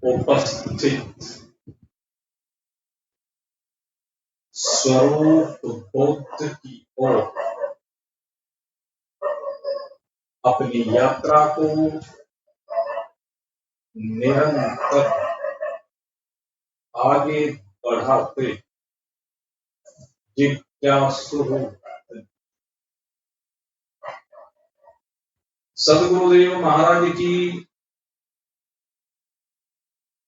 उपस्थित स्वरूप बोध की ओर अपनी यात्रा को निरंतर आगे बढ़ाते जिज्ञासु सदगुरुदेव महाराज की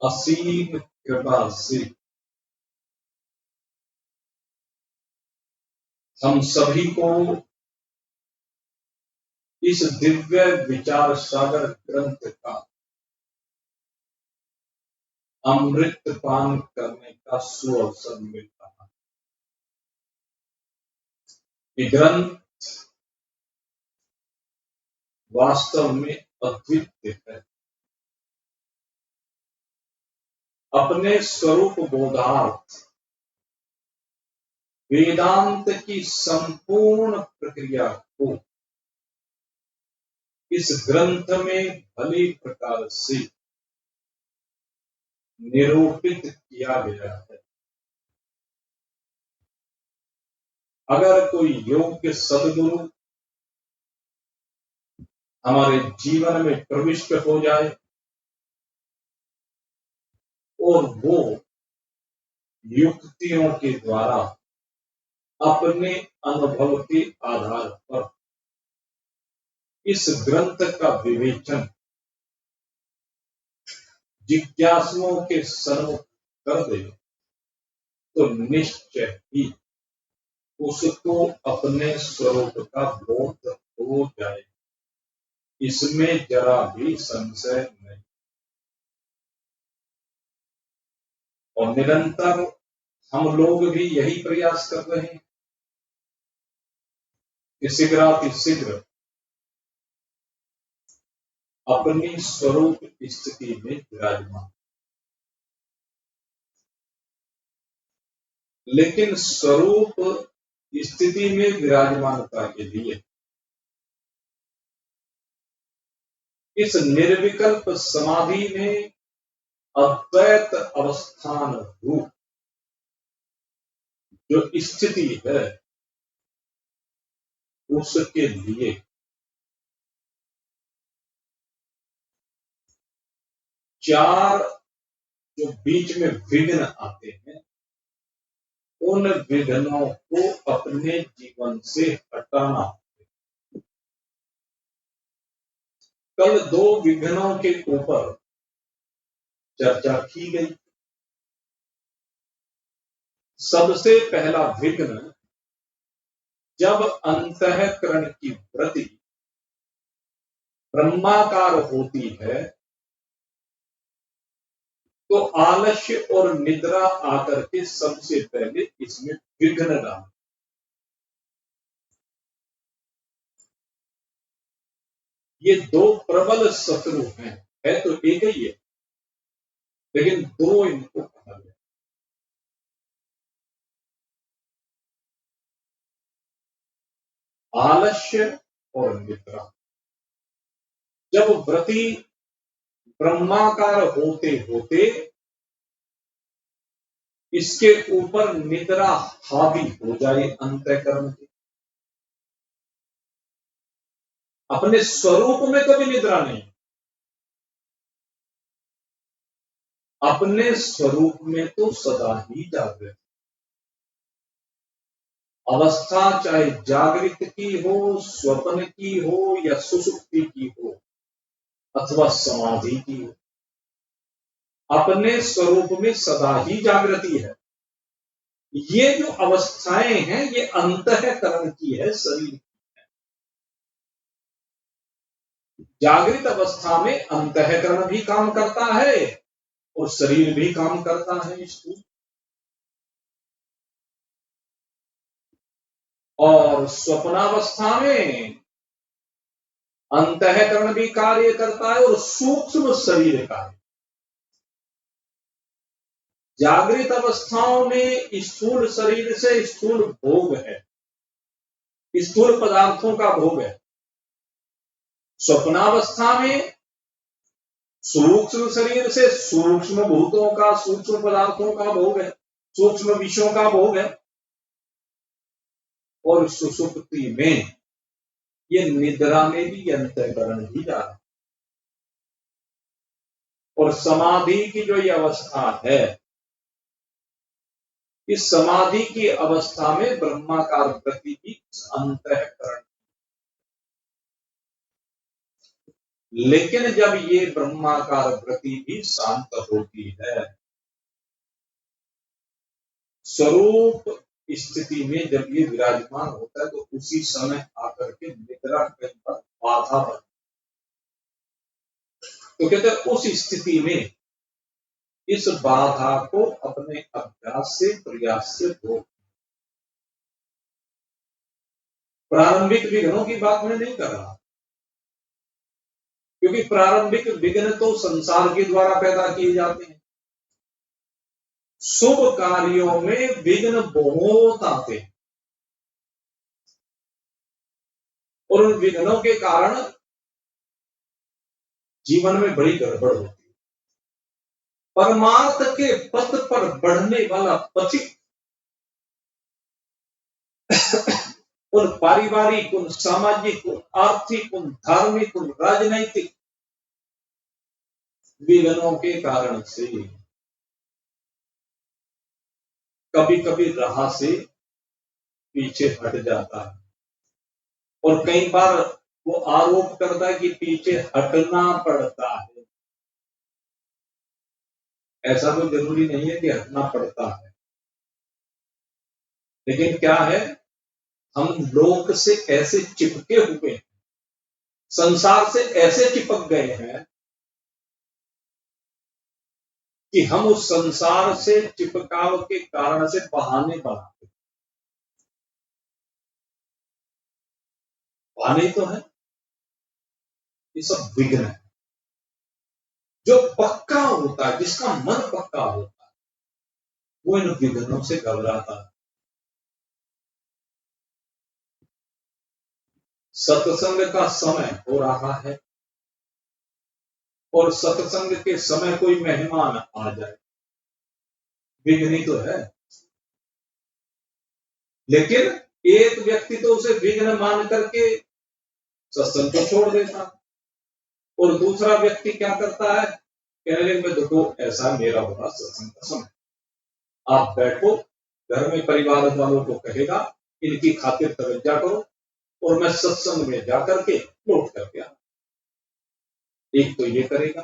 असीम कृपा से हम सभी को इस दिव्य विचार सागर ग्रंथ का अमृत पान करने का सुअवसर मिल रहा है। ये ग्रंथ वास्तव में अद्वितीय है। अपने स्वरूप बोधार्थ वेदांत की संपूर्ण प्रक्रिया को इस ग्रंथ में भली प्रकार से निरूपित किया गया है। अगर कोई योग्य सदगुरु हमारे जीवन में प्रविष्ट हो जाए और वो युक्तियों के द्वारा अपने अनुभव के आधार पर इस ग्रंथ का विवेचन जिज्ञासुओं के सम्मुख कर दे तो निश्चय ही उसको अपने स्वरूप का बोध हो जाए, इसमें जरा भी संशय नहीं। और निरंतर हम लोग भी यही प्रयास कर रहे हैं कि शीघ्र अपनी स्वरूप स्थिति में विराजमान। लेकिन स्वरूप स्थिति में विराजमानता के लिए इस निर्विकल्प समाधि में अद्वैत अवस्थान रूप जो स्थिति है उसके लिए चार जो बीच में विघ्न आते हैं उन विघ्नों को अपने जीवन से हटाना। कल दो विघ्नों के ऊपर चर्चा की गई। सबसे पहला विघ्न जब अंतःकरण की वृत्ति ब्रह्माकार होती है तो आलस्य और निद्रा आकर के सबसे पहले इसमें विघ्न डाल। ये दो प्रबल शत्रु हैं, है तो एक ही है लेकिन दो इनको कहा गया। आलस्य और निद्रा। जब वृत्ति ब्रह्माकार होते होते इसके ऊपर निद्रा हावी हो जाए अंतःकरण की, अपने स्वरूप में कभी निद्रा नहीं, अपने स्वरूप में तो सदा ही जागृत। अवस्था चाहे जागृत की हो, स्वप्न की हो या सुषुप्ति की हो अथवा समाधि की हो, अपने स्वरूप में सदा ही जागृति है। ये जो अवस्थाएं हैं ये अंतःकरण की है, शरीर की है। जागृत अवस्था में अंतःकरण भी काम करता है और शरीर भी काम करता है स्थूल। और स्वप्नावस्था में अंतःकरण भी कार्य करता है और सूक्ष्म शरीर कार्य। जागृत अवस्थाओं में स्थूल शरीर से स्थूल भोग है, स्थूल पदार्थों का भोग है। स्वप्नावस्था में सूक्ष्म शरीर से सूक्ष्म भूतों का, सूक्ष्म पदार्थों का भोग है, सूक्ष्म विषयों का भोग है। और सुषुप्ति में ये निद्रा में भी अंतःकरण ही जा रहा है। और समाधि की जो ये अवस्था है, इस समाधि की अवस्था में ब्रह्माकार वृत्ति की अंतःकरण। लेकिन जब ये ब्रह्माकार वृत्ति भी शांत होती है, स्वरूप स्थिति में जब ये विराजमान होता है, तो उसी समय आकर के निद्रा कई बार बाधा बनती। तो कहते हैं उस स्थिति में इस बाधा को अपने अभ्यास से, प्रयास से रोक। प्रारंभिक विघ्नों की बात मैं नहीं कर रहा, क्योंकि प्रारंभिक विघ्न तो संसार के द्वारा पैदा किए जाते हैं। शुभ कार्यों में विघ्न बहुत आते हैं और उन विघ्नों के कारण जीवन में बड़ी गड़बड़ होती है। परमार्थ के पथ पर बढ़ने वाला पथिक उन पारिवारिक, उन सामाजिक, उन आर्थिक, उन धार्मिक, उन राजनैतिक विघ्नों के कारण से कभी कभी राह से पीछे हट जाता है। और कई बार वो आरोप करता है कि पीछे हटना पड़ता है। ऐसा तो जरूरी नहीं है कि हटना पड़ता है, लेकिन क्या है, हम लोक से ऐसे चिपके हुए हैं, संसार से ऐसे चिपक गए हैं कि हम उस संसार से चिपकाव के कारण से बहाने बनाते हैं। बहाने तो है, ये सब विघ्न है। जो पक्का होता है, जिसका मन पक्का होता है, वो इन विघ्नों से घबराता है। सत्संग का समय हो रहा है और सत्संग के समय कोई मेहमान आ जाए, विघ्न ही तो है। लेकिन एक व्यक्ति तो उसे विघ्न मान करके सत्संग को छोड़ देता, और दूसरा व्यक्ति क्या करता है, कहने लगे देखो ऐसा मेरा होगा सत्संग का समय, आप बैठो, घर में परिवार वालों को कहेगा इनकी खातिर तवज्जो करो और मैं सत्संग में जाकर के लौट करके आ। एक तो ये करेगा,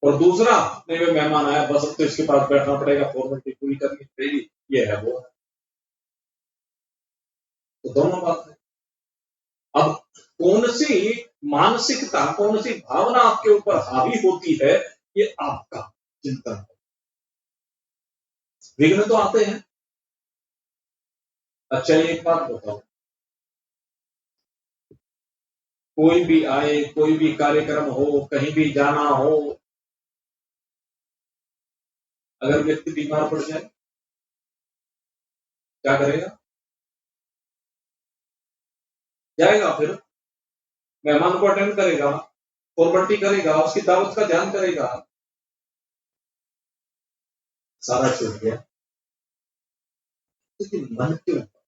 और दूसरा नहीं वे मेहमान आया बस अब तो इसके पास बैठना पड़ेगा, फॉर्मेलिटी पूरी करनी पड़ेगी, ये है वो है। तो दोनों बात है। अब कौन सी मानसिकता, कौन सी भावना आपके ऊपर हावी होती है, ये आपका चिंतन है। विघ्न तो आते हैं। अच्छा एक बात बताओ, कोई भी आए, कोई भी कार्यक्रम हो, कहीं भी जाना हो, अगर व्यक्ति बीमार पड़ जाए क्या करेगा? जाएगा, फिर मेहमान को अटेंड करेगा, फॉर्मेलिटी करेगा, उसकी दावत का ध्यान करेगा, सारा छूट गया। लेकिन मन के ऊपर,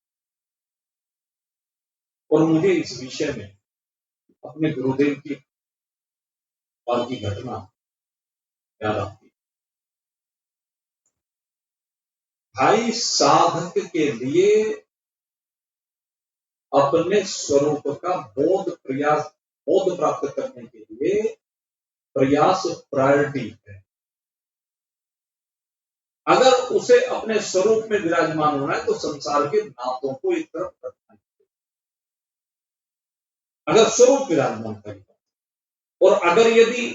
और मुझे इस विषय में अपने गुरुदेव की और की घटना याद आती है। भाई साधक के लिए अपने स्वरूप का बोध प्राप्त करने के लिए प्रयास प्रायोरिटी है। अगर उसे अपने स्वरूप में विराजमान होना है तो संसार के नातों को एक तरफ रखना है। अगर स्वरूप विराजमान करेगा, और अगर यदि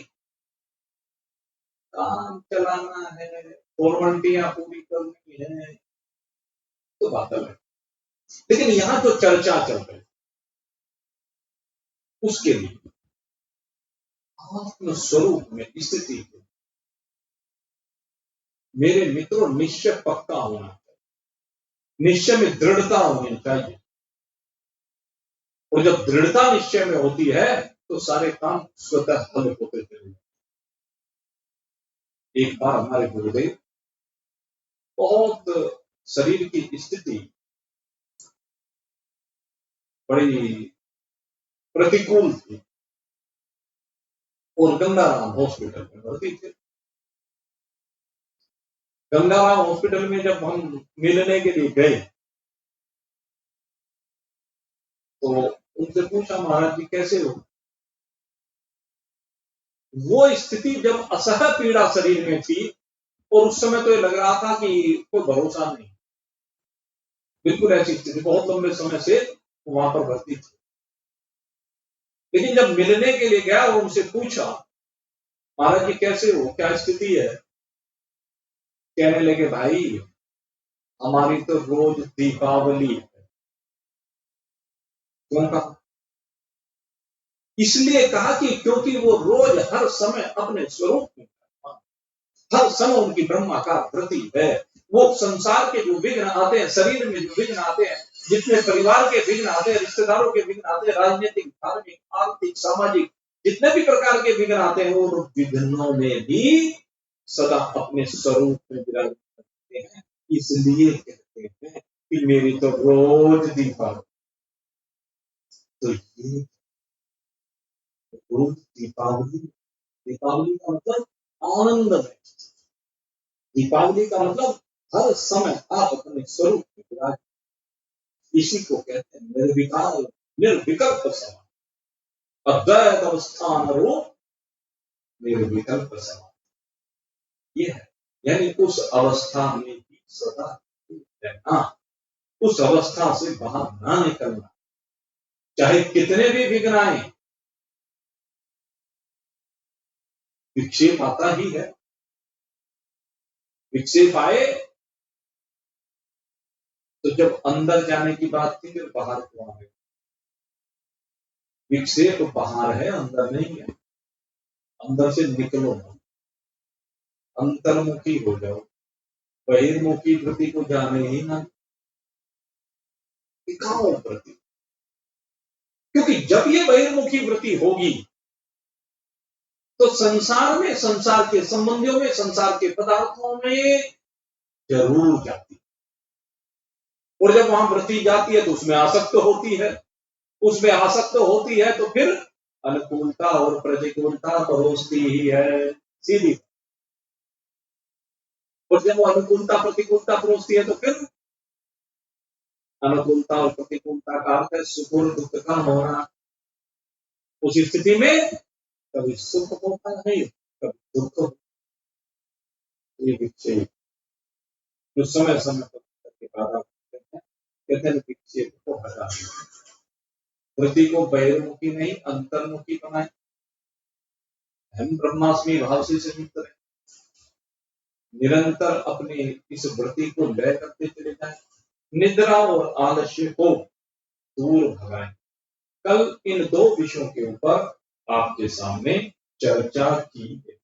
काम चलाना है, फॉर्मेलिटियां पूरी करनी है, तो बात अलग है। लेकिन यहां जो चर्चा चल रही उसके लिए आत्म स्वरूप में स्थिति को मेरे मित्रों निश्चय पक्का होना चाहिए, निश्चय में दृढ़ता होनी चाहिए। और जब दृढ़ता निश्चय में होती है तो सारे काम स्वतः हल होते चले। एक बार हमारे गुरुदेव बहुत शरीर की स्थिति बड़ी प्रतिकूल थी और गंगाराम हॉस्पिटल में भर्ती थे। गंगाराम हॉस्पिटल में जब हम मिलने के लिए गए तो उनसे पूछा, महाराज जी कैसे हो? वो स्थिति जब असह्य पीड़ा शरीर में थी और उस समय तो ये लग रहा था कि कोई भरोसा नहीं, बिल्कुल ऐसी स्थिति, बहुत लंबे समय से वहां पर भर्ती थी। लेकिन जब मिलने के लिए गया और उनसे पूछा, महाराज जी कैसे हो, क्या स्थिति है? कहने लगे, भाई हमारी तो रोज दीपावली है। क्यों कहा? इसलिए कहा कि क्योंकि वो रोज हर समय अपने स्वरूप में, हर समय उनकी ब्रह्माकार वृत्ति है। वो संसार के जो विघ्न आते हैं, शरीर में जो विघ्न आते हैं, जितने परिवार के विघ्न आते हैं, रिश्तेदारों के विघ्न आते हैं, राजनीतिक, धार्मिक, आर्थिक, सामाजिक जितने भी प्रकार के विघ्न आते हैं, वो विघ्नों में भी सदा अपने स्वरूप में विराजमान करते हैं। इसलिए कहते हैं कि मेरी तो रोज दीपावली। तो ये रोज दीपावली, दीपावली का मतलब आनंद है। दीपावली का मतलब हर समय आप अपने स्वरूप में विराज, इसी को कहते हैं निर्विकार निर्विकल्प समाधि, अद्वैत अवस्थान रूप निर्विकल्प समाधि। ये है, यानी उस अवस्था में ही सदा रहना, उस अवस्था से बाहर ना निकलना, चाहे कितने भी विघ्न आए। विक्षेप आता ही है, विक्षेप आए तो जब अंदर जाने की बात थी फिर बाहर क्यों आए? विक्षेप बाहर है, अंदर नहीं है। अंदर से निकलो, अंतर्मुखी हो जाओ, बहिर्मुखी वृत्ति को जाने ही ना, दिखाओ वृत्ति। क्योंकि जब ये बहिर्मुखी वृत्ति होगी तो संसार में, संसार के संबंधियों में, संसार के पदार्थों में जरूर जाती, और जब वहां वृत्ति जाती है तो उसमें आसक्त होती है, उसमें आसक्त होती है तो फिर अनुकूलता और प्रतिकूलता परोसती ही है, सीधी। और जब वो अनुकूलता प्रतिकूलता परोसती है तो फिर अनुकूलता और प्रतिकूलता का अर्थ है सुख और दुख का होना। उस स्थिति में कभी सुख होता नहीं, कभी दुख होता। ये विक्षेप जो समय समय पर बाधा करते हैं, कहते हैं विक्षेप को हटा दिया, वृत्ति को बहिर्मुखी नहीं अंतर्मुखी बनाए, हम ब्रह्मास्मि भाव से संयुक्त रहे, निरंतर अपनी इस वृत्ति को लय करते चले जाए, निद्रा और आलस्य को दूर भगाएं। कल इन दो विषयों के ऊपर आपके सामने चर्चा की गई।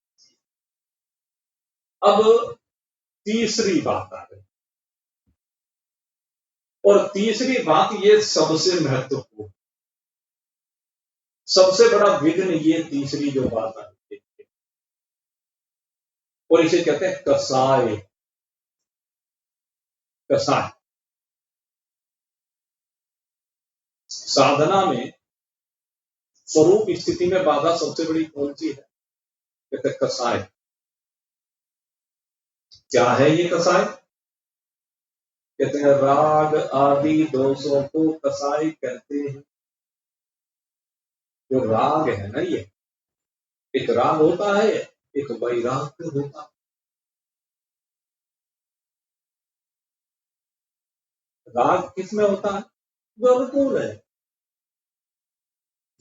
अब तीसरी बात आ गई, और तीसरी बात ये सबसे महत्वपूर्ण, सबसे बड़ा विघ्न ये तीसरी जो बात आ गई, और इसे कहते हैं कसाय। कसाय साधना में स्वरूप स्थिति में बाधा सबसे बड़ी कौन सी है? कहते हैं कसाय। क्या है ये कसाय? कहते हैं राग आदि दोषों को कसाय कहते हैं। जो राग है ना, ये एक राग होता है, एक वैराग्य होता है। राग किसमें होता है? जो अनुकूल है,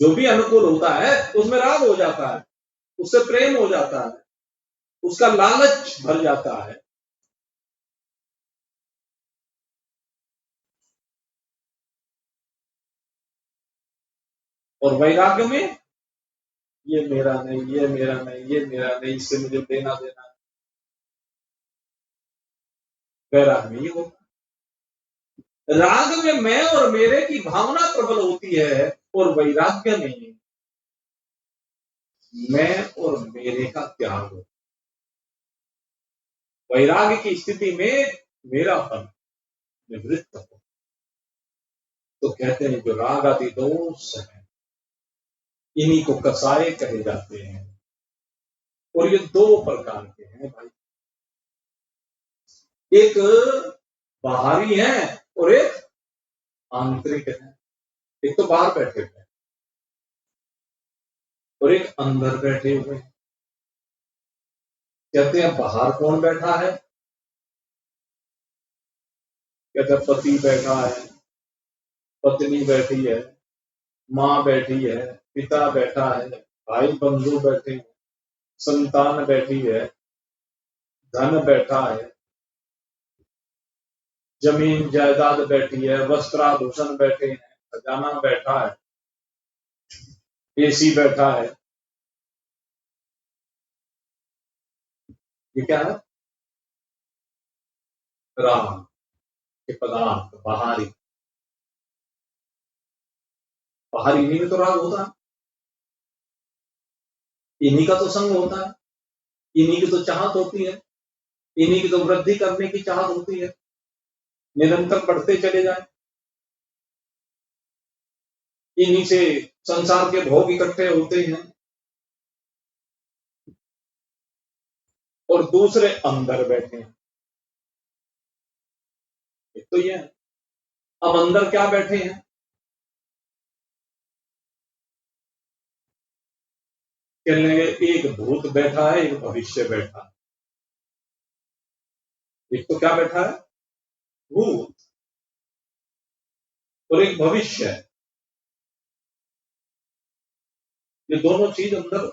जो भी अनुकूल होता है उसमें राग हो जाता है, उससे प्रेम हो जाता है, उसका लालच भर जाता है। और वैराग्य में ये मेरा नहीं, ये मेरा नहीं, ये मेरा नहीं, इससे मुझे देना देना। वैराग्य में ये होता है। राग में मैं और मेरे की भावना प्रबल होती है, और वैराग्य में मैं और मेरे का त्याग हो। वैराग्य की स्थिति में मेरापन निवृत्त हो। तो कहते हैं जो राग आदि दोष है, इन्हीं को कसाय कहे जाते हैं। और ये दो प्रकार के हैं भाई, एक बाहरी है और एक आंतरिक है। एक तो बाहर बैठे हुए और एक अंदर बैठे हुए। कहते हैं बाहर कौन बैठा है? कहते हैं पति बैठा है, पत्नी बैठी है, माँ बैठी है, पिता बैठा है, भाई बंधु बैठे हैं, संतान बैठी है, धन बैठा है, जमीन जायदाद बैठी है, वस्त्राभूषण बैठे हैं, खजाना बैठा है, एसी बैठा है। ये क्या है? राम के पदार्थ बाहरी। बाहरी इन्हीं में तो राग होता है, इन्हीं का तो संग होता है, इन्हीं की तो चाहत होती है, इन्हीं की तो वृद्धि करने की चाहत होती है, निरंतर बढ़ते चले जाए। इन्हीं से संसार के भोग इकट्ठे होते हैं। और दूसरे अंदर बैठे हैं। एक तो ये है। अब अंदर क्या बैठे हैं? कहने लगे एक भूत बैठा है, एक भविष्य बैठा है। एक तो क्या बैठा है? भूत। और एक भविष्य है। ये दोनों चीज अंदर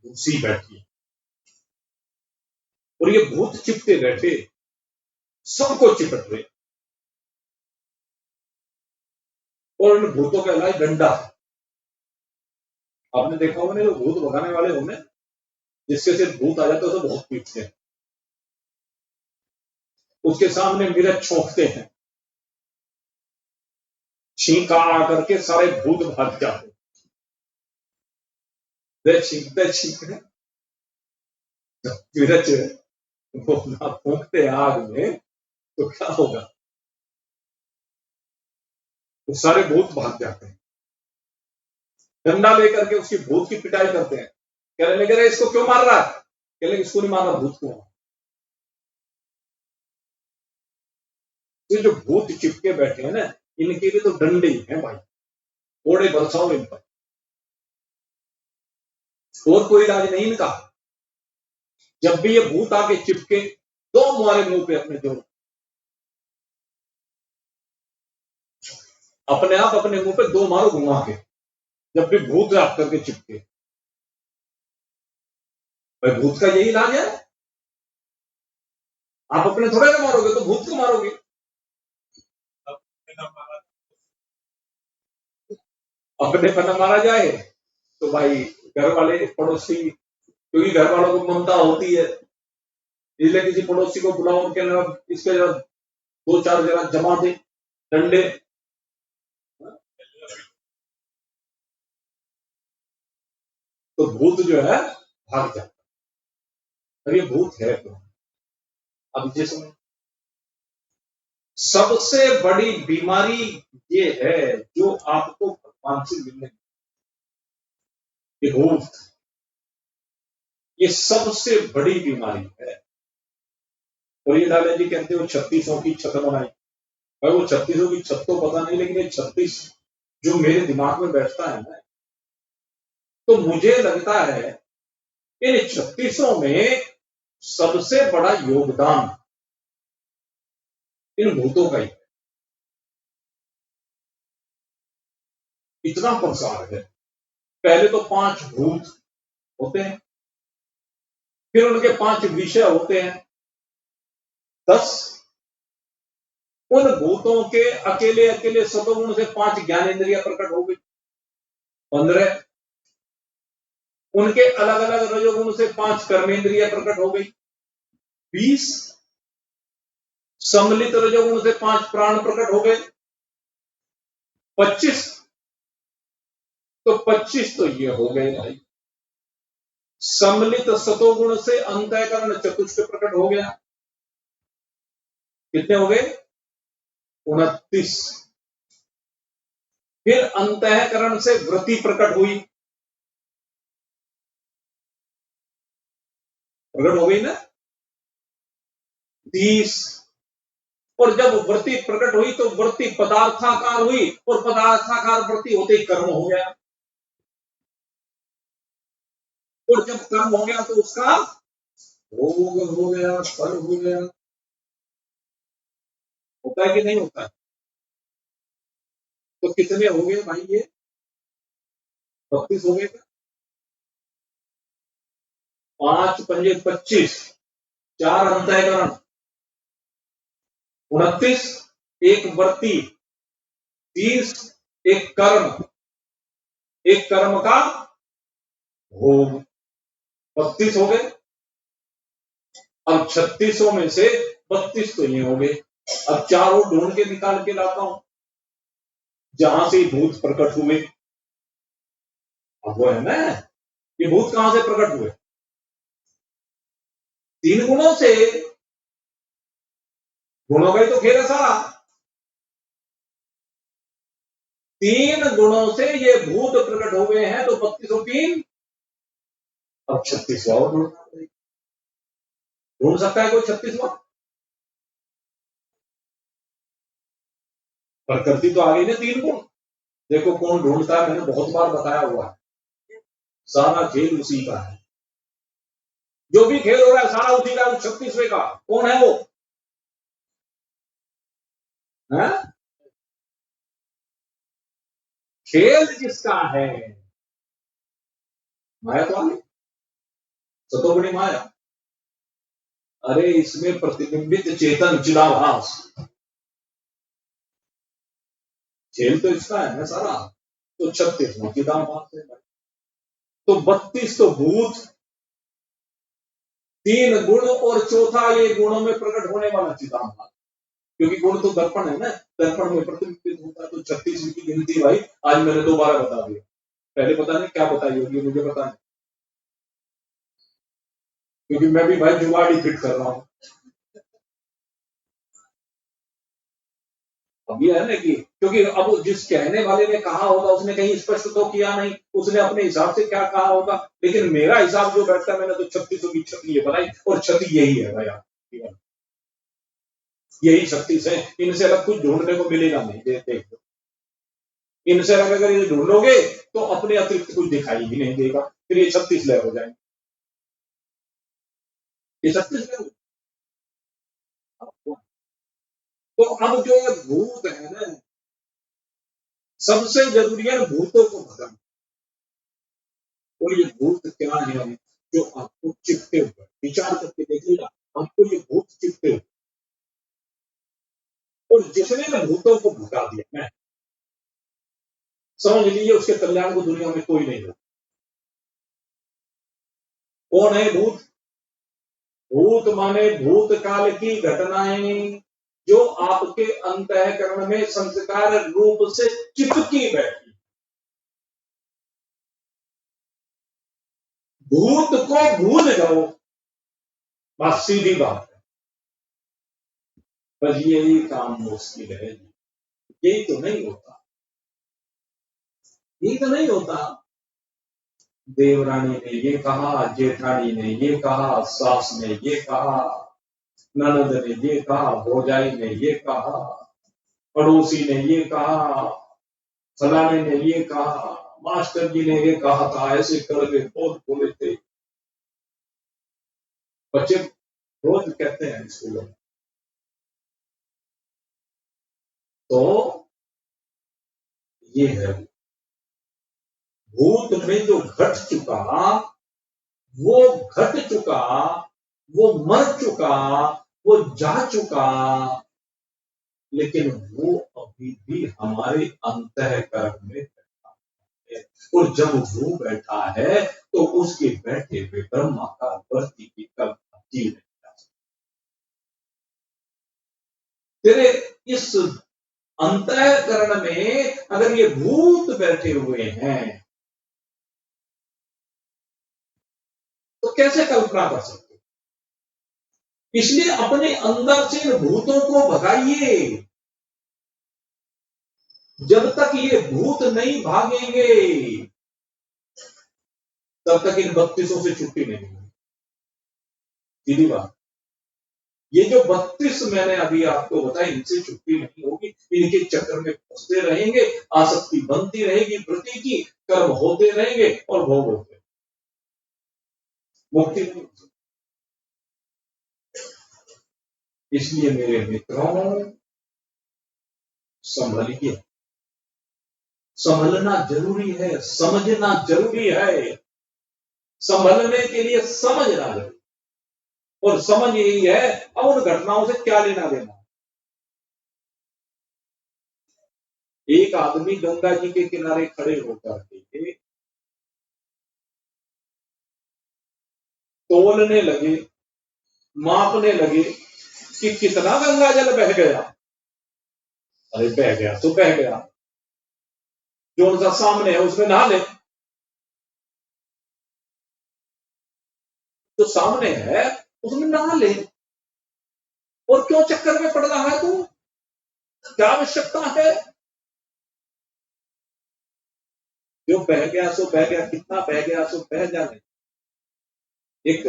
घुसी बैठी है। और ये भूत चिपके बैठे, सबको चिपट रहे। और इन भूतों का इलाज डंडा है। आपने देखा होगा जो भूत भगाने वाले होंगे, जिसके सिर्फ भूत आ जाता है तो बहुत पीटते हैं, उसके सामने मिर्च छोंकते हैं, छींका आकर के सारे भूत भाग जाते हैं। छींकते छींकते मिर्च वो ना फूंकते आग में तो क्या होगा? वो सारे भूत भाग जाते हैं। डंडा लेकर के उसकी भूत की पिटाई करते हैं। कहने लगे इसको क्यों मार रहा है? कहने लगे इसको नहीं मार रहा, भूत को। ये जो भूत चिपके बैठे हैं ना, इनके लिए तो डंडे ही हैं भाई, घोड़े बरसाओ इन पर। और कोई इलाज नहीं इनका। जब भी ये भूत आके चिपके, दो मारे मुंह पे अपने जोर, अपने आप अपने मुंह पे दो मारो घुमा के, जब भी भूत आप करके चिपके। भाई भूत का यही इलाज है। आप अपने थोड़े ना मारोगे, तो भूत को मारोगे। अपने पर न मारा जाए तो भाई घर वाले पड़ोसी, क्योंकि घर वालों को ममता होती है, इसलिए किसी पड़ोसी को बुलाओ, उनके इसके जरा दो चार जरा जमा दे डंडे। तो भूत जो है भाग जाता है। और ये भूत है तो अब जिसमें सबसे बड़ी बीमारी ये है जो आपको भगवान से मिलने, ये भूत, ये सबसे बड़ी बीमारी है। और ये लाला जी कहते हो 3600 की छत बनाई। भाई वो 3600 की छत तो पता नहीं, लेकिन ये 36 जो मेरे दिमाग में बैठता है ना, तो मुझे लगता है इन 3600 में सबसे बड़ा योगदान इन भूतों का ही है। इतना प्रसार है। पहले तो 5 भूत होते हैं, फिर उनके 5 विषय होते हैं, 10। उन भूतों के अकेले अकेले सतोगुण से 5 ज्ञानेंद्रिया प्रकट हो गई, 15। उनके अलग अलग रजोगुण से 5 कर्मेंद्रिया प्रकट हो गई, 20। सम्मिलित रजोगुण से 5 प्राण प्रकट हो गए, 25। तो 25 तो ये हो गए भाई। सम्मिलित सतोगुण से अंतःकरण चतुष्ट प्रकट हो गया। कितने हो गए? 29। फिर अंतःकरण से वृत्ति प्रकट हुई, प्रकट हो गई ना, 30। और जब वृत्ति प्रकट हुई तो वृत्ति पदार्थाकार हुई, और पदार्थाकार वृत्ति होते ही कर्म हो गया। और जब कर्म हो गया तो उसका भोग हो गया, फल हो गया। होता है कि नहीं होता है? तो कितने हो गए भाई ये? 32 हो गए क्या? 5 पंजे 25, 4 अंतःकरण, 29 एक वृत्ति, 30 एक कर्म, एक कर्म का भोग, 32 हो गए। अब 36 में से 32 तो ये हो गए। अब 4 और ढूंढ के निकाल के लाता हूं जहां से भूत प्रकट हुए। अब वो है ना, ये भूत कहां से प्रकट हुए? 3 गुणों से। गुणों का ही तो खेल है सारा। 3 गुणों से ये भूत प्रकट हुए हैं, तो 32 और 3, अब 36वां और ढूंढ सकता है कोई 36वां? प्रकृति तो आ गई ना 3 गुण। देखो कौन ढूंढता है, मैंने बहुत बार बताया हुआ है, सारा खेल उसी का है। जो भी खेल हो रहा है सारा उसी का, 36वें का कौन है वो है? खेल जिसका है, माया तो आ गई, सतोगुणी माया। अरे इसमें प्रतिबिंबित चेतन चिदाभास, खेल तो इसका है ना सारा। तो 36 चिदाभास है। तो 32 तो भूत, 3 गुण और चौथा ये गुणों में प्रकट होने वाला चिदाभास। क्योंकि गुण तो दर्पण है ना, दर्पण में प्रतिबिंबित होता है। तो 36 की गिनती भाई आज मैंने दोबारा बता दिया, पहले पता नहीं क्या बताई होगी, मुझे पता नहीं, क्योंकि मैं भी भाई जुगाड़ ही फिट कर रहा हूं। अब ये है ना कि क्योंकि अब जिस कहने वाले ने कहा होगा उसने कहीं स्पष्ट तो किया नहीं, उसने अपने हिसाब से क्या कहा होगा, लेकिन मेरा हिसाब जो बैठता है, मैंने तो 36 की छठी है बनाई, और छठी यही है भैया, यही 36 है। इनसे अलग कुछ ढूंढने को मिलेगा नहीं। देख दो, इनसे अलग अगर ये ढूंढोगे तो अपने अतिरिक्त कुछ दिखाई भी नहीं देगा, फिर ये 36 लय हो जाएंगे। ये 36 लय हो। तो अब जो ये भूत है ना, सबसे जरूरी है भूतों को भगाना। और ये भूत क्या है जो आपको चिपटे हुए, विचार करके देखिएगा, आपको ये भूत चिपटे हुए। और जिसने ने भूतों को भगा दिया ना, समझ लीजिए उसके कल्याण को दुनिया में कोई नहीं होगा। कौन है भूत? भूत माने भूतकाल की घटनाएं जो आपके अंतःकरण में संस्कार रूप से चिपकी बैठी। भूत को भूल जाओ, बस सीधी बात है। बस यही काम मुश्किल है, यही तो नहीं होता, यही तो नहीं होता। देवरानी ने ये कहा, जेठानी ने ये कहा, सास ने ये कहा, ननद ने ये कहा, भौजाई ने ये कहा, पड़ोसी ने ये कहा, फलाने ने ये कहा, मास्टर जी ने ये कहा था, ऐसे करके बहुत बोले थे। बच्चे रोज कहते हैं स्कूलों में। तो ये है भूत में जो घट चुका, वो घट चुका, वो मर चुका, वो जा चुका, लेकिन वो अभी भी हमारे अंतःकरण में बैठा है। और जब वो बैठा है तो उसके बैठे हुए ब्रह्मा का वर्ती की कल्पना की नहीं जा सकती। तेरे इस अंतःकरण में अगर ये भूत बैठे हुए हैं कैसे कल्पना कर सकते हो? इसलिए अपने अंदर से इन भूतों को भगाइए। जब तक ये भूत नहीं भागेंगे तब तक इन 32 से छुट्टी नहीं होगी। सीधी बात। ये जो 32 मैंने अभी आपको बताया, इनसे छुट्टी नहीं होगी। इनके चक्कर में फंसते रहेंगे, आसक्ति बनती रहेगी वृत्ति की, कर्म होते रहेंगे और भोग होते, मुक्ति नहीं होती। इसलिए मेरे मित्रों, संभलिए। संभलना जरूरी है, समझना जरूरी है। संभलने के लिए समझना जरूरी, और समझ यही है अब उन घटनाओं से क्या लेना देना। एक आदमी गंगा जी के किनारे खड़े होकर के तोलने लगे, मापने लगे कि कितना गंगा जल बह गया। अरे बह गया तो बह गया, जो उनका सामने है उसमें नहा ले। तो सामने है उसमें नहा ले, और क्यों चक्कर में पड़ रहा है तू? क्या आवश्यकता है? जो बह गया सो बह गया, कितना बह गया सो बह जाने। एक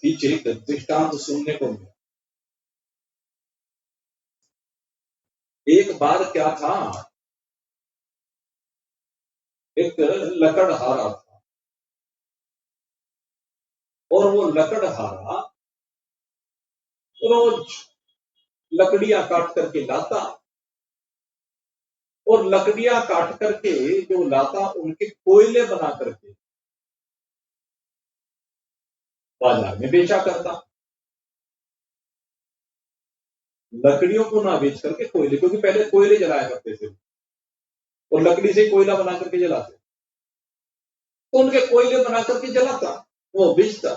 पीछे एक दृष्टांत सुनने को मिला। एक बार क्या था, एक लकड़हारा था, और वो लकड़हारा रोज लकड़ियां काट करके लाता, और लकड़ियां काट करके जो लाता उनके कोयले बना करके बाजार में बेचा करता। लकड़ियों को ना बेच करके कोयले, क्योंकि पहले कोयले जलाया करते थे और लकड़ी से कोयला बना करके जलाते, तो उनके कोयले बना करके जलाता, वो बेचता,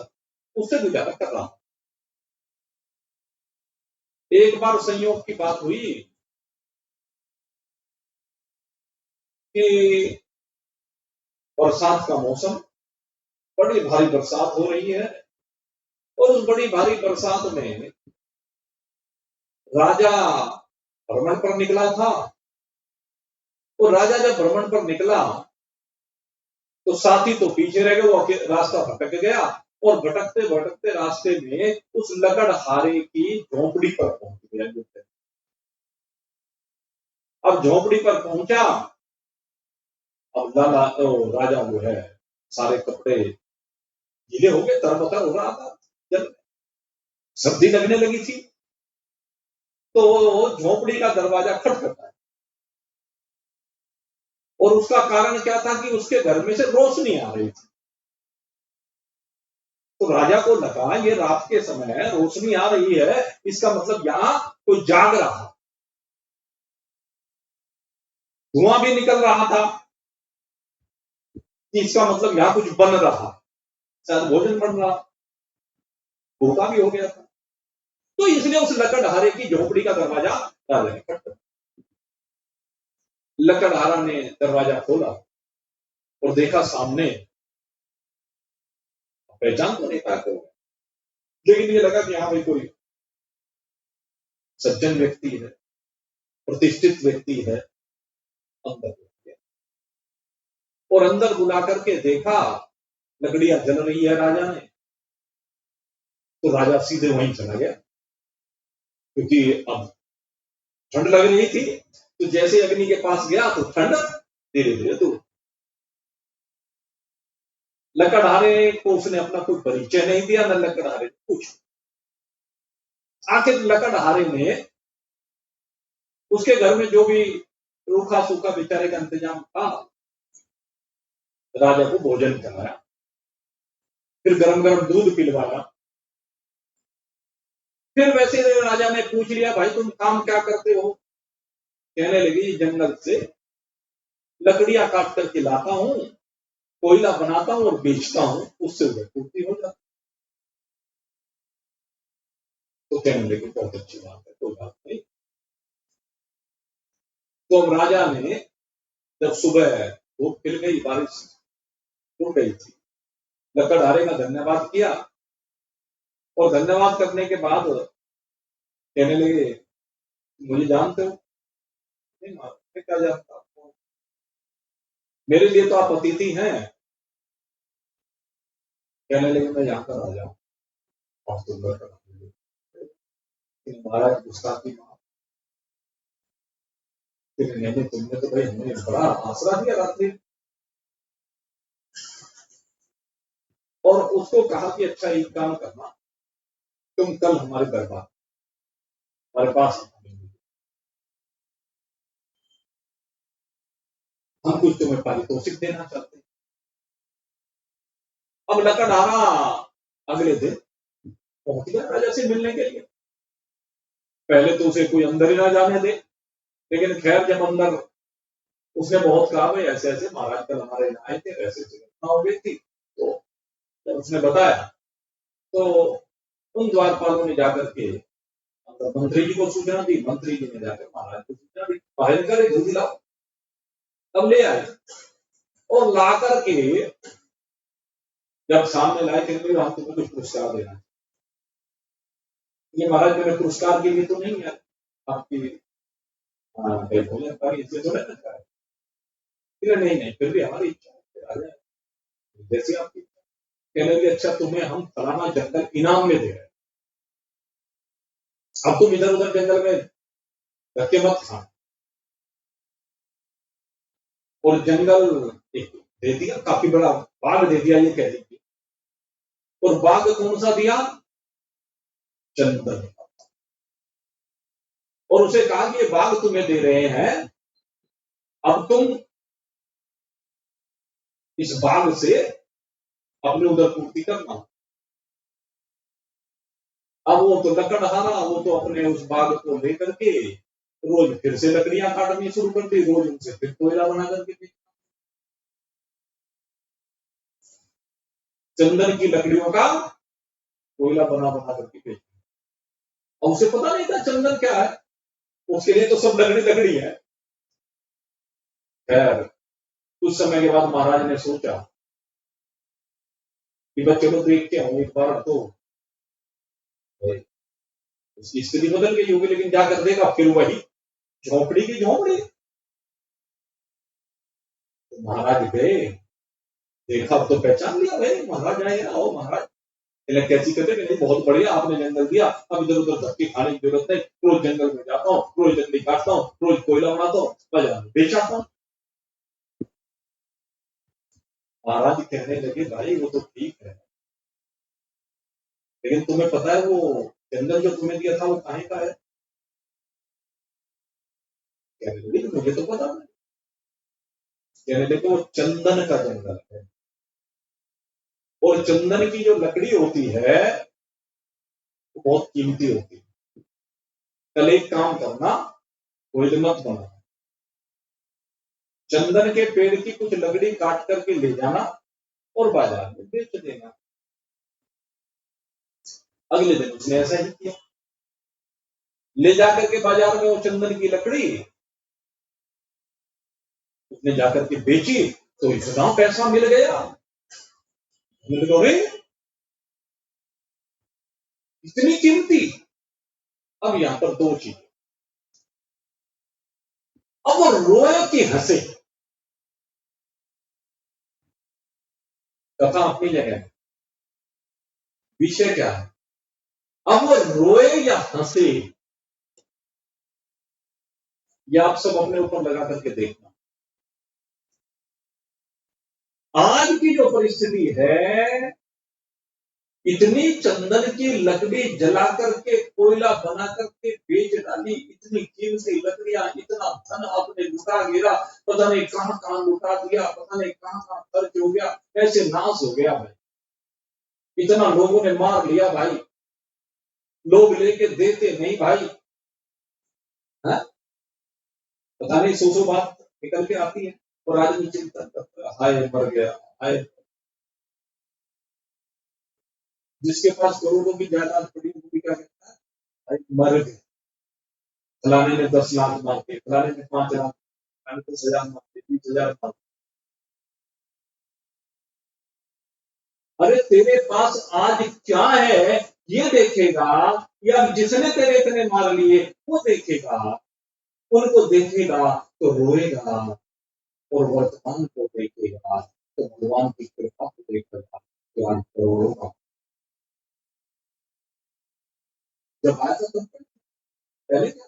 उससे गुजारा कर रहा। एक बार संयोग की बात हुई कि बरसात का मौसम, बड़ी भारी बरसात हो रही है, और उस बड़ी भारी बरसात में राजा भ्रमण पर निकला था। और राजा जब भ्रमण पर निकला तो साथी तो पीछे रह गए, वो रास्ता भटक गया, और भटकते भटकते रास्ते में उस लकड़हारे की झोंपड़ी पर पहुंच गया। अब झोंपड़ी पर पहुंचा, अब राजा जो है सारे कपड़े गीले हो गए, तरबतर हो रहा था, जब सर्दी लगने लगी थी, तो झोंपड़ी का दरवाजा खटखटा, और उसका कारण क्या था कि उसके घर में से रोशनी आ रही थी। तो राजा को लगा ये रात के समय है, रोशनी आ रही है, इसका मतलब यहां कोई जाग रहा, धुआं भी निकल रहा था, कि इसका मतलब यहां कुछ बन रहा, शायद भोजन बन रहा, भूखा भी हो गया था। तो इसलिए उस लकड़हारे की झोपड़ी का दरवाजा राजा ने खटखटाया। लकड़हारा ने दरवाजा खोला और देखा सामने, पहचान तो नहीं पाया, लेकिन ये लगा कि हाँ भाई कोई सज्जन व्यक्ति है, प्रतिष्ठित व्यक्ति है। अंदर, और अंदर बुला करके देखा लकड़ियां जल रही है राजा ने, तो राजा सीधे वहीं चला गया, क्योंकि अब ठंड लग रही थी, तो जैसे अग्नि के पास गया तो ठंड धीरे धीरे दूर। लकड़हारे को उसने अपना कोई परिचय नहीं दिया, न लकड़हारे कुछ। आखिर लकड़हारे ने उसके घर में जो भी रूखा सूखा बेचारे का इंतजाम था, राजा को भोजन कराया, फिर गरम गरम दूध पिलवाया। फिर वैसे राजा ने पूछ लिया, भाई तुम काम क्या करते हो? कहने लगी, जंगल से लकड़ियां काट करके लाता हूं, कोयला बनाता हूं और बेचता हूं, उससे वह पूर्ति हो जाती। तो कहने लगे बहुत अच्छी बात है, कोई बात नहीं। तो अब राजा ने, जब सुबह धूप खिल गई, बारिश रुक गई थी, लकड़हारे का धन्यवाद किया और धन्यवाद करने के बाद कहने लगे, मुझे जानते हो? नहीं, मैं क्या जानता हूँ, मेरे लिए तो आप अतिथि हैं। कहने लगे, मैं यहाँ का राजा हूँ, आप तो महाराज गुस्ताखी माफ, नहीं, तुमने तो भाई हमें बड़ा आसरा दिया रात्रि। और उसको कहा कि अच्छा एक काम करना, तुम कल हमारे दरबार, हमारे पास, हम कुछ तुम्हें पारितोषिक देना चाहते हैं। अब लकड़हारा अगले दिन पहुंच गया राजा से मिलने के लिए। पहले तो उसे कोई अंदर ही ना जाने दे, लेकिन खैर जब अंदर उसने बहुत कहा, भाई ऐसे ऐसे महाराज कल हमारे यहाँ आए थे, ऐसे ऐसे घटना हो गई थी, तो जब उसने बताया तो उन द्वारपालों ने जाकर के मंत्री जी को सूचना दी। मंत्री जी ने जाकर महाराज को सूचना दी, बाहर करे जल्दी लाओ। तब ले आए और ला करके जब सामने लाए थे, हम तुम्हें कुछ पुरस्कार देना, ये महाराज मेरे पुरस्कार के लिए तो नहीं है, आपकी इसलिए तो नहीं, नहीं नहीं, फिर भी हमारी इच्छा है जैसे आपकी। कहने लगे, अच्छा तुम्हें हम फलाना जंगल इनाम में दे रहे हैं, अब तुम इधर उधर जंगल में धक्के मत खा। और जंगल एक दे दिया, काफी बड़ा बाग दे दिया, ये कह दीजिए। और बाग कौन सा दिया? चंदन। और उसे कहा कि ये बाग तुम्हें दे रहे हैं, अब तुम इस बाग से अपने उधर पूर्ति करना। अब वो तो लकड़हारा, वो तो अपने उस बाग को लेकर के रोज फिर से लकड़ियां काटनी शुरू कर दी, रोज उनसे फिर कोयला बना करके चंदन की लकड़ियों का कोयला बना बना करके बेचना। और उसे पता नहीं था चंदन क्या है, उसके लिए तो सब लकड़ी लकड़ी है। खैर कुछ समय के बाद महाराज ने सोचा कि बच्चों को देख के आऊं एक बार, तो उसकी स्थिति बदल गई होगी, लेकिन क्या कर देगा, फिर वही झोपड़ी की झोपड़ी। तो महाराज गए, देखा तो पहचान लिया, भाई महाराज आए, आओ महाराज। कैसी कहते नहीं, बहुत बढ़िया आपने जंगल दिया, अब इधर उधर धक्के खाने की जरूरत नहीं, रोज जंगल में जाता हूँ, रोज लकड़ी काटता हूँ, रोज कोयला बनाता हूँ, बाजार में बेच आता हूँ। महाराज कहने लगे, भाई वो तो ठीक है, लेकिन तुम्हें पता है वो जंगल जो तुम्हें दिया था वो कहाँ का है? कहने लगे, मुझे तो पता नहीं। कहने लगे, वो चंदन का जंगल है, और चंदन की जो लकड़ी होती है वो बहुत कीमती होती है। कल एक काम करना, कोई मत बना, चंदन के पेड़ की कुछ लकड़ी काट करके ले जाना और बाजार में बेच देना। अगले दिन उसने ऐसा ही किया, ले जाकर के बाजार में वो चंदन की लकड़ी उसने जाकर के बेची, तो इतना पैसा मिल गया। इतनी कीमती। अब यहां पर दो चीज, अब वो रोए कि हंसे, कथा अपनी जगह, विषय क्या है, अब वो रोए या हंसे, या आप सब अपने ऊपर लगा करके देखना। आज की जो परिस्थिति है, इतनी चंदन की लकड़ी जला करके कोयला बना करके बेच डाली, इतनी कीमती लकड़ियां, इतना धन आपने लुटा गिरा, पता नहीं कहां कहां लुटा दिया, पता नहीं कहां कहां खर्च हो गया, कैसे नाश हो गया भाई, इतना लोगों ने मार लिया भाई, लोग लेके देते नहीं भाई, है? पता नहीं सो बात निकल के आती है, और आदमी चिंता करता है, हाय मर गया, हाय। जिसके पास करोड़ों की जायदाद पड़ी, वो भी क्या कहता है, मर गए, फलाने ने 10 लाख मार के, फलाने ने 5 लाख, फलाने 10,000 मार के, 20,000 मार। अरे तेरे पास आज क्या है ये देखेगा, या जिसने तेरे इतने मार लिए वो देखेगा। उनको देखेगा तो रोएगा, और वर्तमान को देखेगा तो भगवान की कृपा को देखेगा। क्या करोड़ों का जब आया था तब पहले क्या,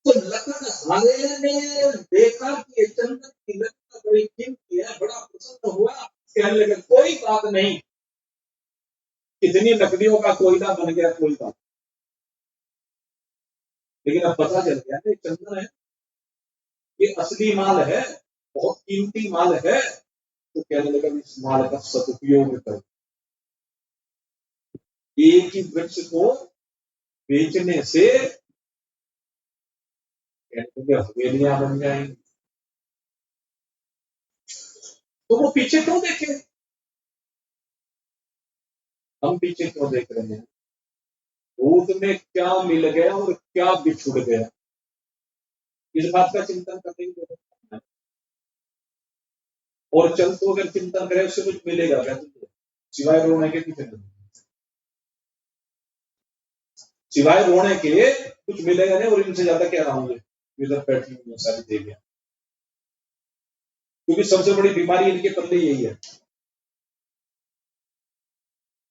तो लकड़हारे ने देखा कि ये चंदन की लकड़ी बड़ी कीमती है, बड़ा प्रसन्न हुआ। कहने लगे कोई बात नहीं, कितनी लकड़ियों का कोयला बन गया कोई बात। लेकिन अब पता चल गया कि चंदन है, ये असली माल है, बहुत कीमती माल है। तो कहने लगा इस माल का सदुपयोग कर, एक ही वृक्ष को बेचने से कहने लगे हवेलियां बन जाएंगी। तो वो पीछे क्यों देखे, हम पीछे क्यों देख रहे हैं। भूत में क्या मिल गया और क्या बिछुड़ गया, इस बात का चिंतन करने की जरूरत है। और चल तो अगर चिंतन करे उससे कुछ मिलेगा क्या तुझे, सिवाय रोने के कुछ नहीं, सिवाय रोने के कुछ मिलेगा नहीं। और इनसे ज्यादा क्या राहोगे, इधर बैठी हुई है सारी देवियां, क्योंकि सबसे बड़ी बीमारी इनके पल्ले यही है।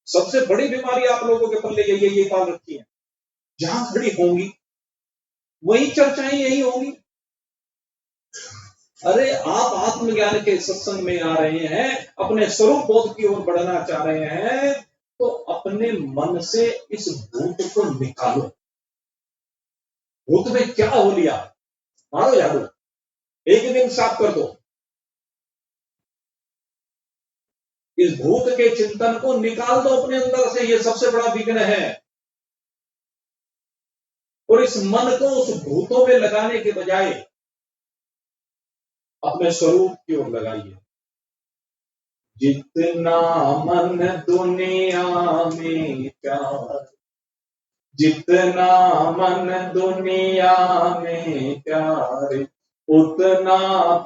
सबसे बड़ी बीमारी आप लोगों के पल्ले यही है, ये पाल रखी है। जहां खड़ी होंगी वही चर्चाएं यही होंगी। अरे आप आत्मज्ञान के सत्संग में आ रहे हैं, अपने स्वरूप बोध की ओर बढ़ना चाह रहे हैं, तो अपने मन से इस भूत को निकालो। भूत में क्या हो लिया, मारो झाड़ू, एक दिन साफ कर दो। इस भूत के चिंतन को निकाल दो अपने अंदर से, ये सबसे बड़ा विघ्न है। और इस मन को उस भूतों में लगाने के बजाय अपने स्वरूप की ओर लगाइए। जितना मन दुनिया में प्यार, जितना मन दुनिया में प्यार, उतना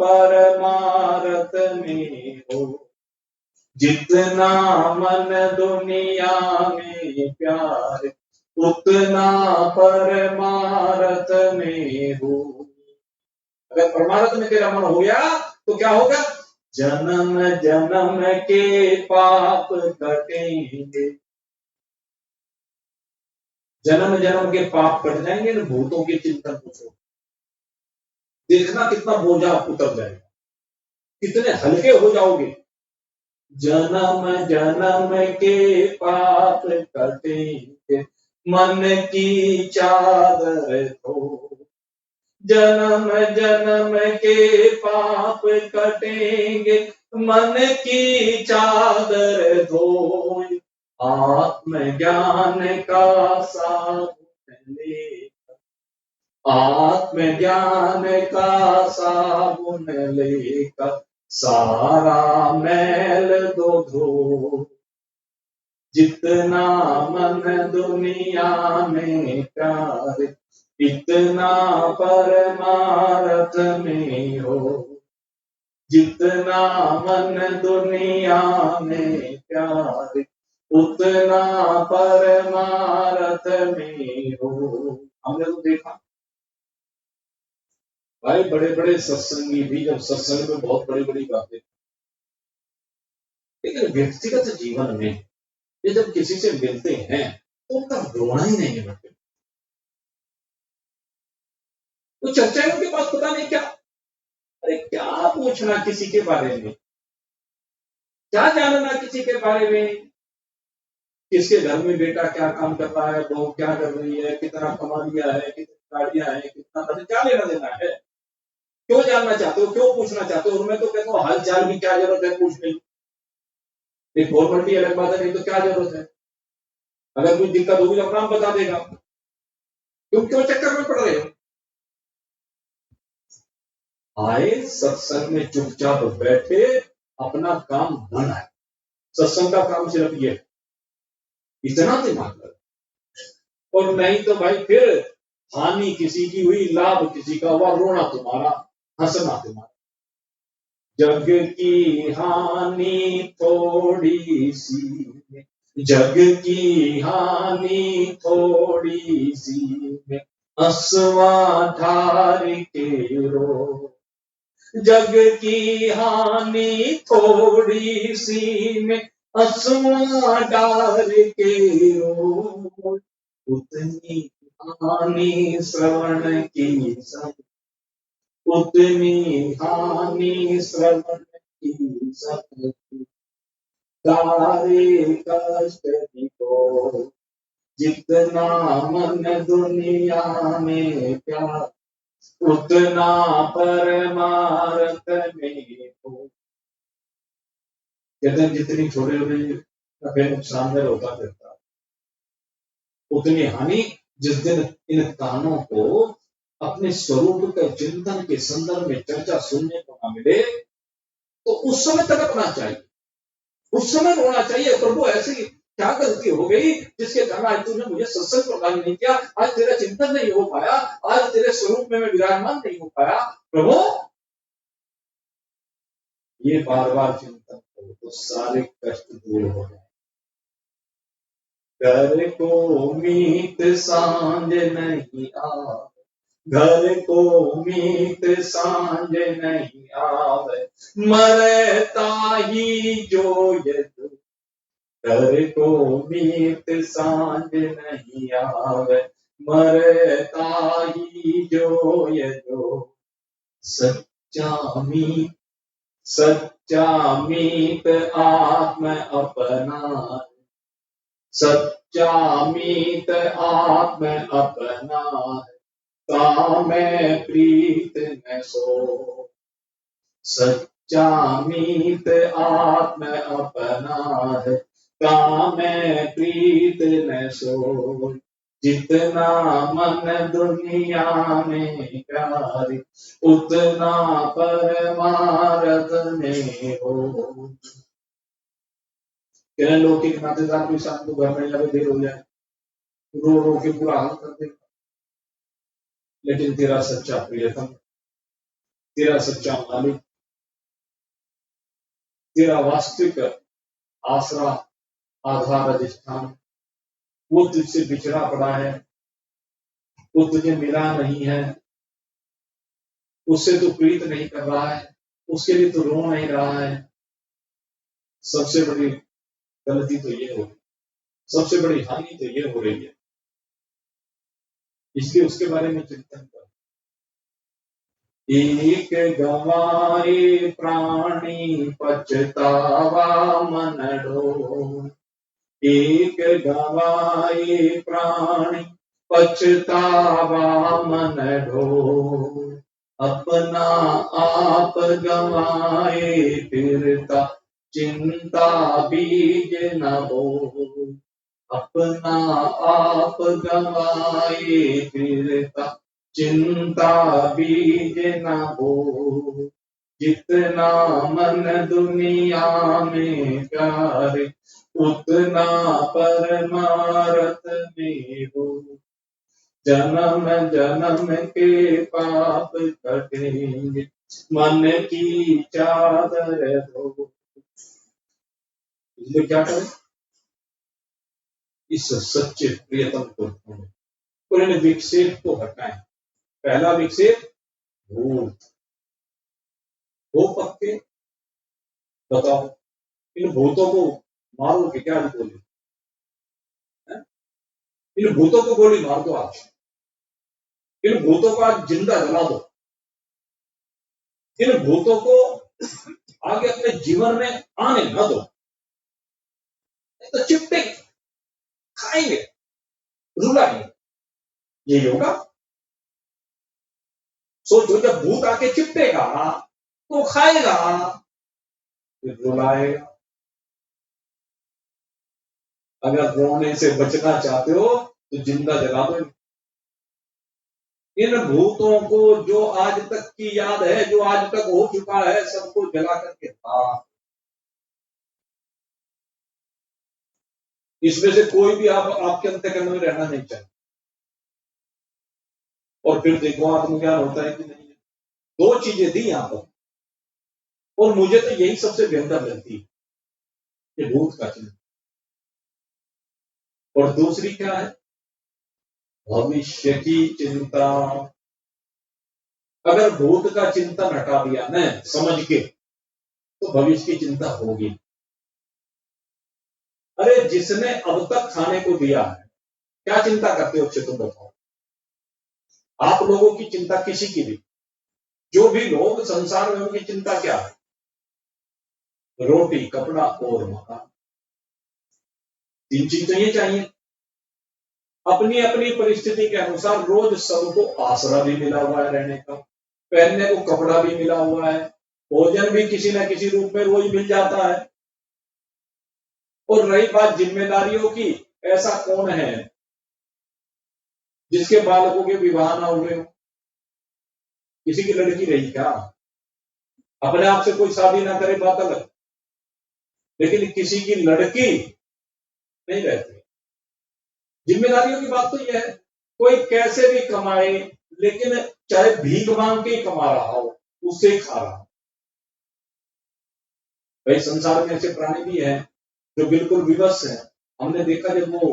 परमारथ में हो। जितना मन दुनिया में प्यार, उतना परमारथ में हो। अगर परमारथ में तेरा मन हो गया तो क्या होगा, जन्म जन्म के पाप कटेंगे। जन्म जन्म के पाप कट जाएंगे ना, भूतों के चिंतन को छोड़, देखना कितना बोझा उतर जाएगा, कितने हल्के हो जाओगे। जन्म जन्म के पाप कटेंगे, मन की चादर धो। जन्म जन्म के पाप कटेंगे, मन की चादर धो। आत्मज्ञान का साबुन ले, आत्मज्ञान का साबुन लेकर सारा मैल धो। जितना मन दुनिया में प्यार, इतना परमारथ में हो। जितना मन दुनिया में प्यार, उतना परमारथ में हो। हमने तो देखा भाई, बड़े बड़े सत्संगी भी जब सत्संग में बहुत बड़ी बड़ी बातें, लेकिन व्यक्तिगत जीवन में ये जब किसी से मिलते हैं तो उनका रोना ही नहीं निपटते। तो चर्चा उनके पास पता नहीं क्या, अरे क्या पूछना किसी के बारे में, क्या जानना किसी के बारे में। किसके घर में बेटा क्या काम कर रहा है, बहू क्या कर रही है, कितना कमा लिया है, कितनी गाड़ियां हैं, कितना पैसा, क्या लेना देना है। क्यों जानना चाहते हो, क्यों पूछना चाहते हो। और मैं तो कहता हूँ हाल चाल की क्या जरूरत है पूछने की, एक फॉर्मेलिटी अलग बात है, नहीं तो क्या जरूरत है। अगर कुछ दिक्कत होगी तो अपना बता देगा, तुम क्यों चक्कर में पड़ रहे हो। आए सत्संग में चुपचाप बैठे, अपना काम बनाए। सत्संग का काम सिर्फ ये, इतना दिमाग लगा। और नहीं तो भाई फिर हानि किसी की हुई, लाभ किसी का हुआ, रोना तुम्हारा, हंसना तुम्हारा। जग की हानि थोड़ी सी, जग की हानि थोड़ी सी, हंसवा ठार के रो। जग की हानि थोड़ी सी में हंसुआ डाल के रो। उतनी हानि श्रवण की सब, उतनी हानि श्रवण की सब, तारे कष्ट को। जितना मन दुनिया में प्यार, उतना परमार्थ में हो। कहते हैं जितनी छोटी छोटी नुकसान में होता रहता, उतनी हानि जिस दिन इन कानों को अपने स्वरूप के चिंतन के संदर्भ में चर्चा सुनने को न मिले, तो उस समय तड़पना चाहिए, उस समय रोना चाहिए, प्रभु ऐसी क्या गलती हो गई जिसके कारण आज तूने मुझे सत्संग प्रदान नहीं किया, आज तेरा चिंतन नहीं हो पाया, आज तेरे स्वरूप में मैं विराजमान नहीं हो पाया। प्रभु ये बार बार चिंतन करो तो सारे कष्ट दूर हो जाए। घर को मीत सांझ नहीं आ, घर को मीत सांझ नहीं आवे, मरता ही जो यदु। घर को मीत सांझ नहीं आवे, मरता ही जो यदु। सच्चा मीत, सच्चा मीत आत्म अपना, सच्चा मीत आत्म अपना, काम प्रीत न सो। सच्चा मीत आत्म अपना है, काम प्रीत न सो। जितना मन दुनिया में प्यारी, उतना परमार्थ में हो। लौकिक नातेदार भी शाम को घर में लगे देर हो जाए, रो रो के बुरा हाल कर देगा, लेकिन तेरा सच्चा प्रियतम, तेरा सच्चा मालिक, तेरा वास्तविक आसरा, आधार, अधिष्ठान, वो तुझसे बिछड़ा पड़ा है, वो तुझे मिला नहीं है, उससे तू प्रीत नहीं कर रहा है, उसके लिए तू रो नहीं रहा है। सबसे बड़ी गलती तो ये हो, सबसे बड़ी हानि तो ये हो रही है, इसलिए उसके बारे में चिंतन कर। एक गवाए प्राणी पछतावा मन ढो, एक गवाए प्राणी पछतावा मन ढो। अपना आप गवाए फिरता चिंता बीज न बो। अपना आप गवाए फिरता चिंता बीज न हो। जितना मन दुनिया में प्यारे, उतना परमार्थ में हो। जन्म जन्म के पाप कटेंगे, मन की चादर धो। इसलिए क्या करें, इस सच्चे प्रियतम को ढूंढें और इन विक्षेप को हटाएं। पहला विक्षेप भूत, वो पक्के बताओ, इन भूतों को मारो कि क्या गोली, इन भूतों को गोली मार दो आज, इन भूतों को आज जिंदा जला दो, इन भूतों को आगे अपने जीवन में आने न दो, नहीं तो चिपटे खाएंगे, रुलाएंगे। यही होगा। सोचो जब भूत आके चिपटेगा तो खाएगा, फिर रुलाएगा। अगर रोने से बचना चाहते हो तो जिंदा जला दो इन भूतों को, जो आज तक की याद है, जो आज तक हो चुका है, सबको जला करके इसमें से कोई भी आपके अंतःकरण में रहना नहीं चाहिए। और फिर देखो आत्मज्ञान होता है कि नहीं। दो चीजें दी यहां पर, और मुझे तो यही सबसे बेहतर लगती है कि भूत का चिंतन। और दूसरी क्या है? भविष्य की चिंता। अगर भूत का चिंतन हटा दिया न समझ के, तो भविष्य की चिंता होगी। अरे जिसने अब तक खाने को दिया है, क्या चिंता करते हो? तुम बताओ। आप लोगों की चिंता किसी की भी, जो भी लोग संसार में, उनकी चिंता क्या है? रोटी, कपड़ा और मकान। 3 चीज तो ये चाहिए। अपनी अपनी परिस्थिति के अनुसार रोज सबको आसरा भी मिला हुआ है रहने का, पहनने को कपड़ा भी मिला हुआ है, भोजन भी किसी न किसी रूप में रोज मिल जाता है। और रही बात जिम्मेदारियों की, ऐसा कौन है जिसके बालकों के विवाह ना हुए हो? किसी की लड़की रही क्या? अपने आप से कोई शादी ना करे बात अलग, लेकिन किसी की लड़की नहीं रहती। जिम्मेदारियों की बात तो यह है, कोई कैसे भी कमाए, लेकिन चाहे भीख मांग के ही कमा रहा हो, उससे ही खा रहा हो। भाई संसार में ऐसे प्राणी भी हैं जो बिल्कुल विवश हैं। हमने देखा जब वो,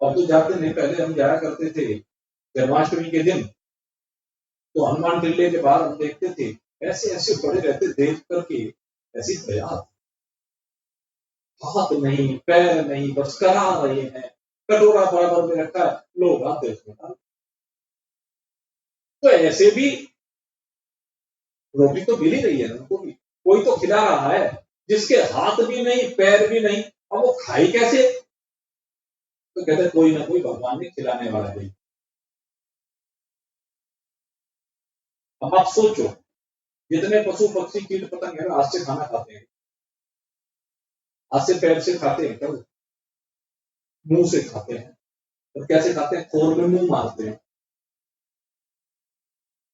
अब तो जाते नहीं, पहले हम जाया करते थे जन्माष्टमी के दिन, तो हनुमान टिल्ले के बाहर हम देखते थे, ऐसे ऐसे पड़े रहते, देख करके ऐसी दया, हाथ नहीं पैर नहीं, बस करा रहे हैं, कटोरा बराबर में रखा है, लोग हाथ देखने का। तो ऐसे भी रोटी तो मिल ही रही है ना उनको भी, कोई तो खिला रहा है। जिसके हाथ भी नहीं पैर भी नहीं, अब वो खाई कैसे? तो कहते कोई ना कोई भगवान ने खिलाने वाला है। अब आप सोचो, जितने पशु पक्षी कीट पतंग है हाथ से खाना खाते हैं, हाथ से पैर से खाते हैं क्या? मुंह से खाते हैं। और कैसे खाते हैं? खोर में मुंह मारते हैं।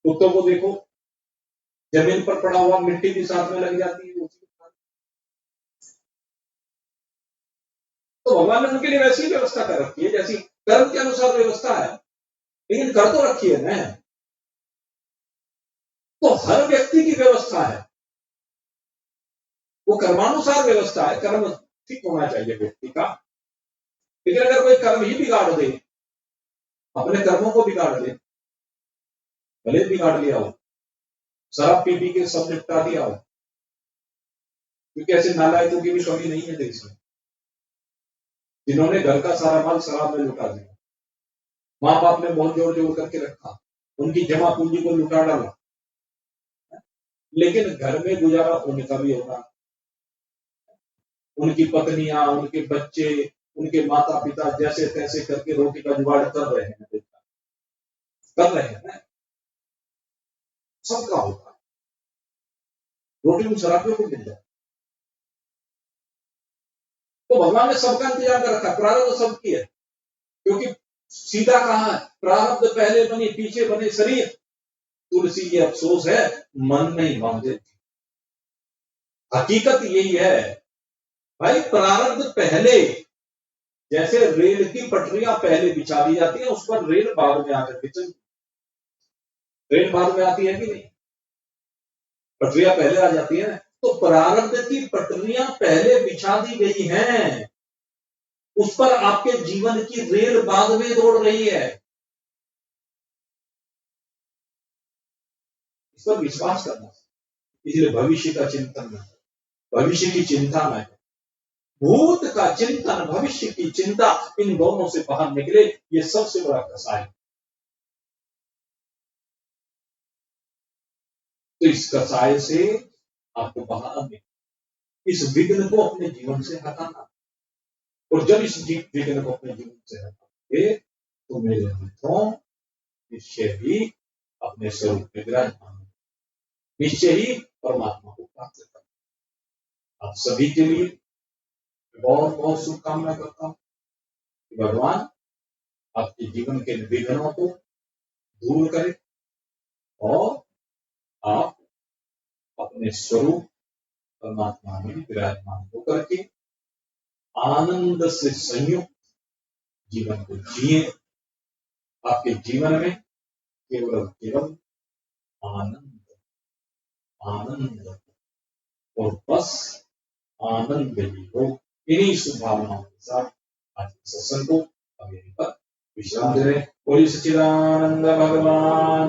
कुत्तों को देखो, जमीन पर पड़ा हुआ मिट्टी भी साथ में लग जाती है। तो भगवान ने उनके लिए वैसी व्यवस्था कर रखी है जैसी कर्म के अनुसार व्यवस्था है, लेकिन कर तो रखी है ना। तो हर व्यक्ति की व्यवस्था है, वो कर्मानुसार व्यवस्था है। कर्म ठीक होना चाहिए व्यक्ति का, लेकिन अगर कोई कर्म ही बिगाड़ दे, अपने कर्मों को बिगाड़ दे, भले बिगाड़ लिया हो, शराब पी पी के सब निपटा दिया हो, क्योंकि ऐसे नालायकों की भी कमी नहीं है देश में, जिन्होंने घर का सारा माल शराब में लुटा दिया, माँ बाप ने बहुत जोड़ जोड़ करके रखा, उनकी जमा पूंजी को लुटा डाला, लेकिन घर में गुजारा उनका भी होगा। उनकी पत्नियां, उनके बच्चे, उनके माता पिता जैसे तैसे करके रोटी का जुगाड़ कर रहे हैं, कर रहे हैं ना। सबका होगा, रोटी उन शराबियों को मिल जाए। तो भगवान ने सबका इंतजाम कर रखा, प्रारब्ध सबकी है। क्योंकि सीधा कहा है, प्रारब्ध पहले बनी पीछे बने शरीर, तुलसी ये अफसोस है मन नहीं बांधे। हकीकत यही है भाई, प्रारब्ध पहले, जैसे रेल की पटरियां पहले बिछा दी जाती है, उस पर रेल बाद में आकर के चलती, रेल बाद में आती है कि नहीं? पटरियां पहले आ जाती है। तो प्रारब्ध की पटरियां पहले बिछा दी गई हैं, उस पर आपके जीवन की रेल बाद में दौड़ रही है। इस पर विश्वास करना, इसलिए भविष्य का चिंतन न, भविष्य की चिंता न, भूत का चिंतन, भविष्य की चिंता, इन दोनों से बाहर निकले, ये सबसे बड़ा कसाय। तो इस कसाय से आपको बाहर निकले, इस विघ्न को अपने जीवन से हटाना। और जब इस विघ्न को अपने जीवन से हटाओगे, तो मेरे मित्रों निश्चय ही अपने स्वरूप में विराजमान, निश्चय ही परमात्मा को प्राप्त करना। आप सभी के लिए बहुत बहुत शुभकामना करता हूं कि भगवान आपके जीवन के विघ्नों को दूर करे और आप अपने स्वरूप परमात्मा में विराजमान होकर के आनंद से संयुक्त जीवन को जिए। आपके जीवन में केवल केवल आनंद, आनंद और बस आनंद ही हो। इन्हीं शुभभावनाओं के साथ आज के सत्संग को अब यहीं पर विश्राम दे रहे हैं। बोलिए सच्चिदानंद भगवान